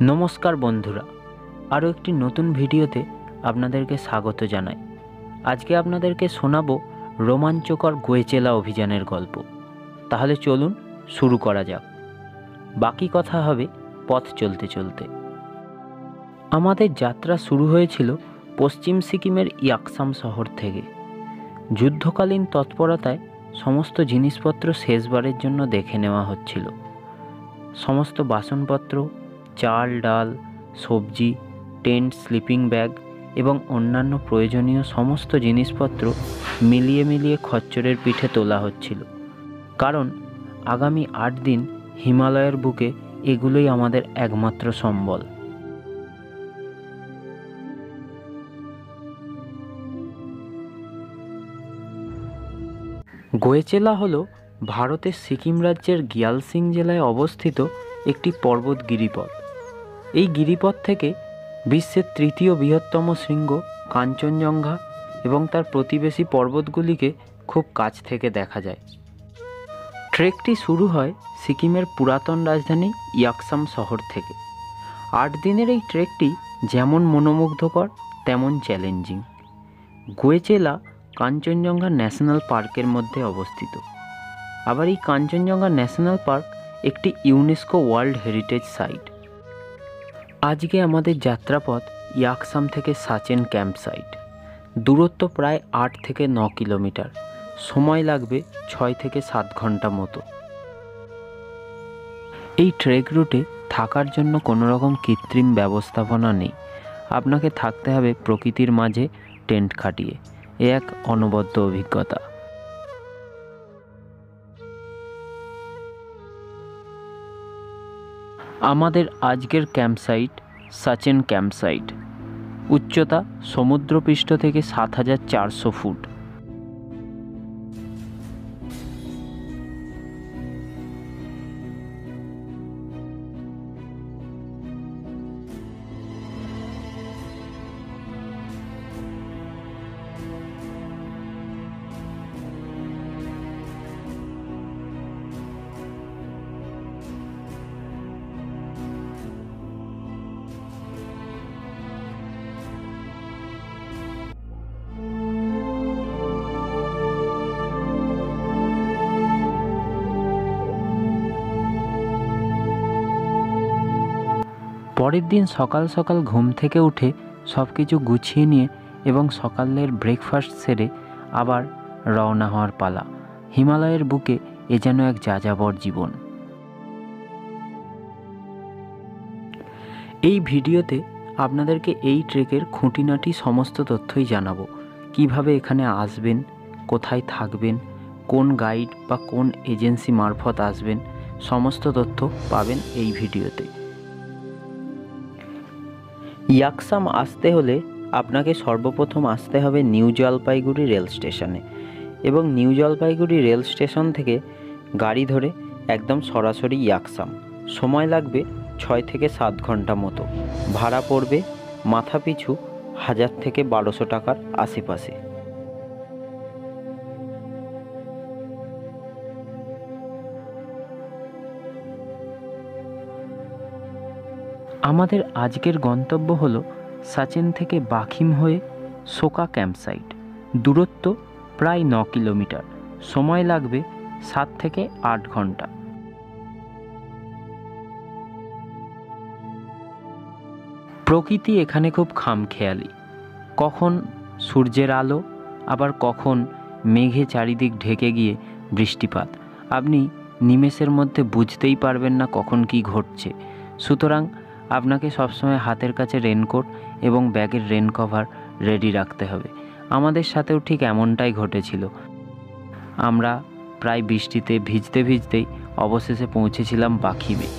নমস্কার বন্ধুরা, আরও একটি নতুন ভিডিওতে আপনাদেরকে স্বাগত জানাই। আজকে আপনাদেরকে শোনাবো রোমাঞ্চকর গোয়েচেলা অভিযানের গল্প। তাহলে চলুন শুরু করা যাক। বাকি কথা হবে পথ চলতে চলতে। আমাদের যাত্রা শুরু হয়েছিল পশ্চিম সিকিমের ইয়াকসাম শহর থেকে। যুদ্ধকালীন তৎপরতায় সমস্ত জিনিসপত্র শেষবারের জন্য দেখে নেওয়া হচ্ছিল। সমস্ত বাসনপত্র, চাল ডাল, সবজি, টেন্ট, স্লিপিং ব্যাগ এবং অন্যান্য প্রয়োজনীয় সমস্ত জিনিসপত্র মিলিয়ে মিলিয়ে খচ্চরের পিঠে তোলা হচ্ছিল, কারণ আগামী 8 দিন হিমালয়ের বুকে এগুলোই আমাদের একমাত্র সম্বল। গোয়েচেলা হলো ভারতের সিকিম রাজ্যের গ্যালসিং জেলায় অবস্থিত একটি পর্বত গিরিপথ। এই গিরিপথ থেকে বিশ্বের তৃতীয় বৃহত্তম শৃঙ্গ কাঞ্চনজঙ্ঘা এবং তার প্রতিবেশী পর্বতগুলিকে খুব কাছ থেকে দেখা যায়। ট্রেকটি শুরু হয় সিকিমের পুরাতন রাজধানী ইয়াকসাম শহর থেকে। 8 দিনের এই ট্রেকটি যেমন মনোমুগ্ধকর তেমন চ্যালেঞ্জিং। গোয়েচেলা কাঞ্চনজঙ্ঘা ন্যাশনাল পার্কের মধ্যে অবস্থিত। আবার এই কাঞ্চনজঙ্ঘা ন্যাশনাল পার্ক একটি ইউনেস্কো ওয়ার্ল্ড হেরিটেজ সাইট। আজকে আমাদের যাত্রাপথ ইয়াকসাম থেকে সাচেন ক্যাম্প সাইট। দূরত্ব প্রায় 8 থেকে 9 কিলোমিটার। সময় লাগবে 6 থেকে 7 ঘন্টা মতো। এই ট্রেক রুটে থাকার জন্য কোনো রকম কৃত্রিম ব্যবস্থাপনা নেই। আপনাকে থাকতে হবে প্রকৃতির মাঝে টেন্ট খাটিয়ে। এ এক অনবদ্য অভিজ্ঞতা। আমাদের আজকের ক্যাম্পসাইট সাচেন ক্যাম্পসাইট। উচ্চতা সমুদ্রপৃষ্ঠ থেকে 7400 ফুট। পরের দিন সকাল সকাল ঘুম থেকে উঠে সব কিছু গুছিয়ে নিয়ে এবং সকালের ব্রেকফাস্ট সেরে আবার রওনা হওয়ার পালা। হিমালয়ের বুকে এ যেন এক যাযাবর জীবন। এই ভিডিওতে আপনাদেরকে এই ট্রেকের খুঁটিনাটি সমস্ত তথ্যই জানাবো। কিভাবে এখানে আসবেন, কোথায় থাকবেন, কোন গাইড বা কোন এজেন্সি মারফত আসবেন, সমস্ত তথ্য পাবেন এই ভিডিওতে। ইয়াকসাম আসতে হলে আপনাকে সর্বপ্রথম আসতে হবে নিউ জলপাইগুড়ি রেল স্টেশনে, এবং নিউ জলপাইগুড়ি রেল স্টেশন থেকে গাড়ি ধরে একদম সরাসরি ইয়াকসাম। সময় লাগবে 6 থেকে 7 ঘন্টা মতো। ভাড়া পড়বে মাথাপিছু 1000 থেকে 1200 টাকার আশেপাশে। আমাদের আজকের গন্তব্য হলো সাচেন থেকে বাখিম হয়ে সোকা ক্যাম্পসাইট। দূরত্ব প্রায় 9 কিলোমিটার। সময় লাগবে 7 থেকে 8 ঘন্টা। প্রকৃতি এখানে খুব খামখেয়ালি। কখন সূর্যের আলো, আবার কখন মেঘে চারিদিক ঢেকে গিয়ে বৃষ্টিপাত। আপনি নিমেষের মধ্যে বুঝতেই পারবেন না কখন কি ঘটছে। সুতরাং আপনাকে সবসময় হাতের কাছে রেনকোট এবং ব্যাগের রেন কভার রেডি রাখতে হবে। আমাদের সাথেও ঠিক এমনটাই ঘটেছিল। আমরা প্রায় বৃষ্টিতে ভিজতে ভিজতেই অবশেষে পৌঁছেছিলাম বাখিমে।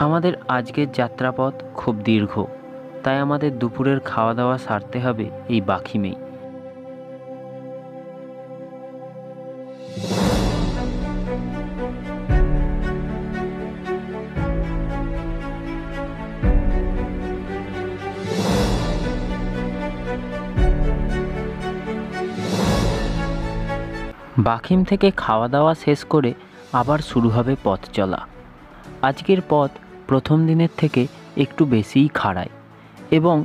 আমাদের আজকের যাত্রাপথ খুব দীর্ঘ, তাই আমাদের দুপুরের খাওয়া দাওয়া সারতে হবে এই বাখিমেই। বাখিম থেকে খাওয়া দাওয়া শেষ করে আবার শুরু হবে পথ চলা। আজকের পথ প্রথম দিনের থেকে একটু বেশিই খাড়ায় এবং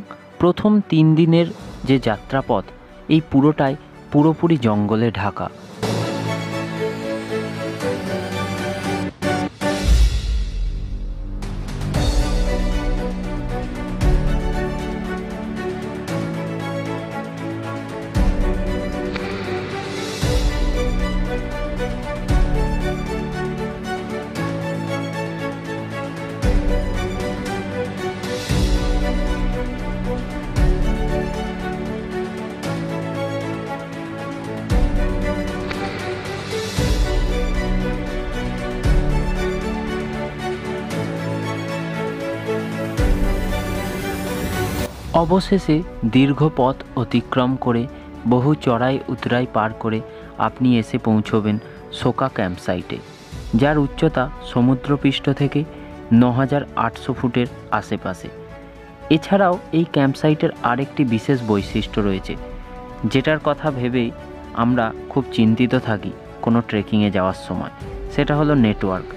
প্রথম 3 দিনের যে যাত্রাপথ এই পুরোটাই পুরোপুরি জঙ্গলে ঢাকা। অবশেষে দীর্ঘ পথ অতিক্রম করে বহু চড়াই উতরাই পার করে আপনি এসে পৌঁছবেন সোকা ক্যাম্পসাইটে, যার উচ্চতা সমুদ্রপৃষ্ঠ থেকে ৯,৮০০ ফুটের আশেপাশে। এছাড়াও এই ক্যাম্পসাইটের আরেকটি বিশেষ বৈশিষ্ট্য রয়েছে, যেটার কথা ভেবেই আমরা খুব চিন্তিত থাকি কোনো ট্রেকিংয়ে যাওয়ার সময়। সেটা হলো নেটওয়ার্ক।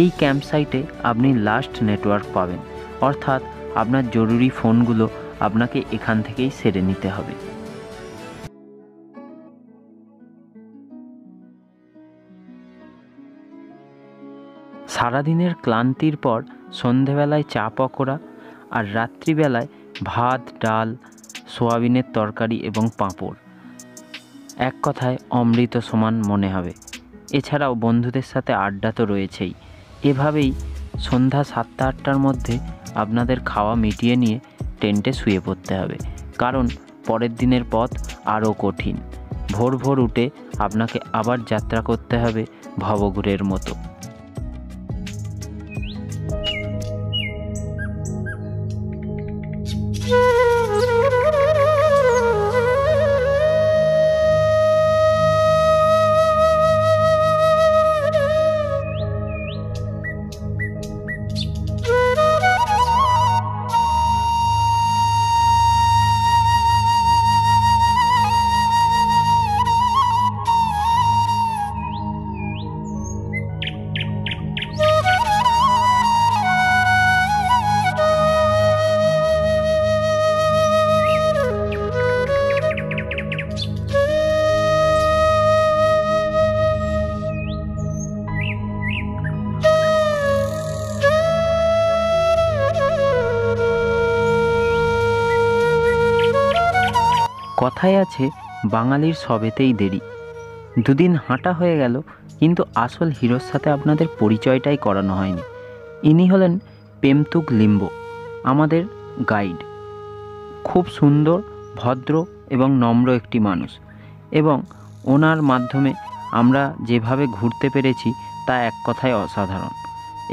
এই ক্যাম্পসাইটে আপনি লাস্ট নেটওয়ার্ক পাবেন, অর্থাৎ আপনার জরুরি ফোনগুলো আপনাকে এখান থেকেই সেরে নিতে হবে। সারাদিনের ক্লান্তির পর সন্ধেবেলায় চা পকোড়া আর রাত্রিবেলায় ভাত, ডাল, সোয়াবিনের তরকারি এবং পাঁপড়, এক কথায় অমৃত সমান মনে হবে। এছাড়াও বন্ধুদের সাথে আড্ডা তো রয়েছেই। এভাবেই সন্ধ্যা 7টা-8টার মধ্যে আপনাদের খাওয়া মিটিয়ে নিয়ে টেন্টে শুয়ে পড়তে হবে, কারণ পরের দিনের পথ আরও কঠিন। ভোর ভোর উঠে আপনাকে আবার যাত্রা করতে হবে ভবঘুরের মতো। কথায় আছে, বাঙালির সবেতেই দেরি। দুদিন হাঁটা হয়ে গেল, কিন্তু আসল হিরোর সাথে আপনাদের পরিচয়টাই করানো হয়নি। ইনি হলেন পেমতুক লিম্বো, আমাদের গাইড। খুব সুন্দর, ভদ্র এবং নম্র একটি মানুষ, এবং ওনার মাধ্যমে আমরা যেভাবে ঘুরতে পেরেছি তা এক কথায় অসাধারণ।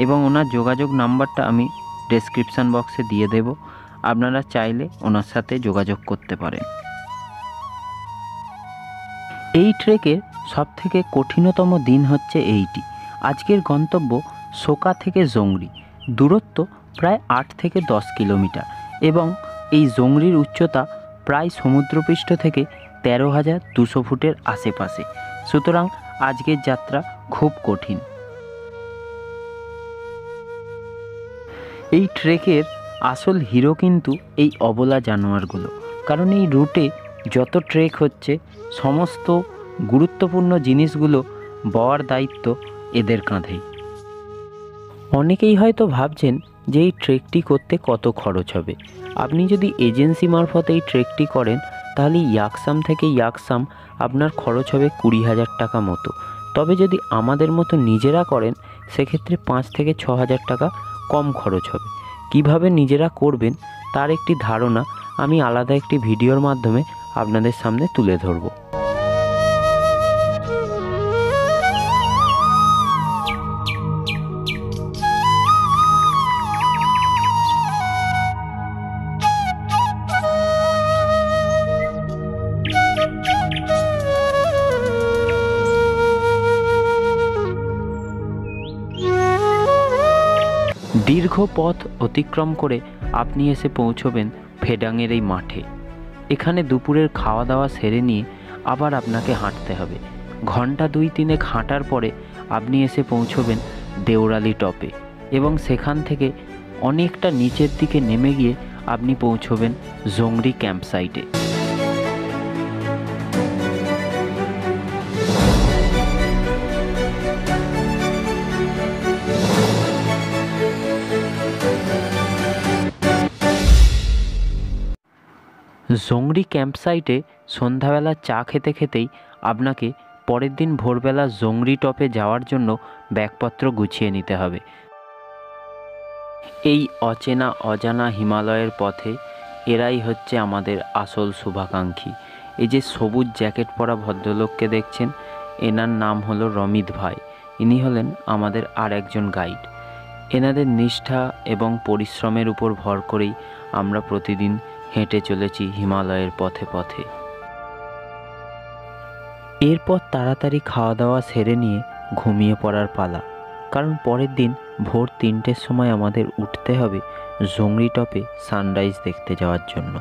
এবং ওনার যোগাযোগ নাম্বারটা আমি ডেসক্রিপশান বক্সে দিয়ে দেব, আপনারা চাইলে ওনার সাথে যোগাযোগ করতে পারেন। এই ট্রেকের সবথেকে কঠিনতম দিন হচ্ছে এইটি। আজকের গন্তব্য সোকা থেকে জংরি, দূরত্ব প্রায় 8 থেকে 10 কিলোমিটার, এবং এই জংরির উচ্চতা প্রায় সমুদ্রপৃষ্ঠ থেকে 13,200 ফুটের আশেপাশে। সুতরাং আজকের যাত্রা খুব কঠিন। এই ট্রেকের আসল হিরো কিন্তু এই অবলা জানোয়ারগুলো, কারণ এই রুটে যত ট্রেক হচ্ছে সমস্ত গুরুত্বপূর্ণ জিনিসগুলো বওয়ার দায়িত্ব এদের কাঁধেই। অনেকেই হয়তো ভাবছেন যে এই ট্রেকটি করতে কত খরচ হবে। আপনি যদি এজেন্সি মারফত এই ট্রেকটি করেন, তাহলে ইয়াকসাম থেকে ইয়াকসাম আপনার খরচ হবে 20,000 টাকা মতো। তবে যদি আমাদের মতো নিজেরা করেন, সেক্ষেত্রে 5 থেকে 6,000 টাকা কম খরচ হবে। কিভাবে নিজেরা করবেন তার একটি ধারণা আমি আলাদা একটি ভিডিওর মাধ্যমে আপনাদের সামনে তুলে ধরব। দীর্ঘ পথ অতিক্রম করে আপনি এসে পৌঁছবেন ফেডাংয়ের এই মাঠে। এখানে দুপুরের খাওয়া দাওয়া সেরে নিয়ে আবার আপনাকে হাঁটতে হবে। ঘন্টা 2-3 হাঁটার পরে আপনি এসে পৌঁছবেন দেওরালি টপে এবং সেখান থেকে অনেকটা নিচের দিকে নেমে গিয়ে আপনি পৌঁছবেন জংরি ক্যাম্প সাইটে। জংরি ক্যাম্প সাইটে সন্ধ্যাবেলা চা খেতে খেতেই আপনাকে পরের দিন ভোরবেলা জংরি টপে যাওয়ার জন্য ব্যাগপত্র গুছিয়ে নিতে হবে। এই অচেনা অজানা হিমালয়ের পথে এরাই হচ্ছে আমাদের আসল শুভাকাঙ্ক্ষী। এই যে সবুজ জ্যাকেট পরা ভদ্রলোককে দেখছেন, এনার নাম হলো রমিত ভাই। ইনি হলেন আমাদের আর একজন গাইড। এনাদের নিষ্ঠা এবং পরিশ্রমের উপর ভর করেই আমরা প্রতিদিন হেঁটে চলেছি হিমালয়ের পথে পথে। এরপর তাড়াতাড়ি খাওয়া দাওয়া সেরে নিয়ে ঘুমিয়ে পড়ার পালা, কারণ পরের দিন ভোর 3টের সময় আমাদের উঠতে হবে জংরি টপে সানরাইজ দেখতে যাওয়ার জন্য।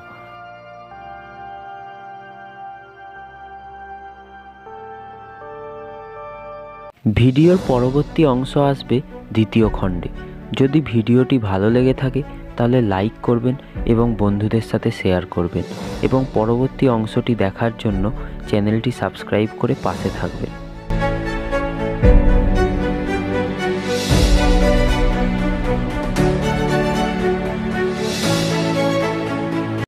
ভিডিওর পরবর্তী অংশ আসবে দ্বিতীয় খণ্ডে। যদি ভিডিওটি ভালো লেগে থাকে তাহলে লাইক করবেন এবং বন্ধুদের সাথে শেয়ার করবেন এবং পরবর্তী অংশটি দেখার জন্য চ্যানেলটি সাবস্ক্রাইব করে পাশে থাকবেন।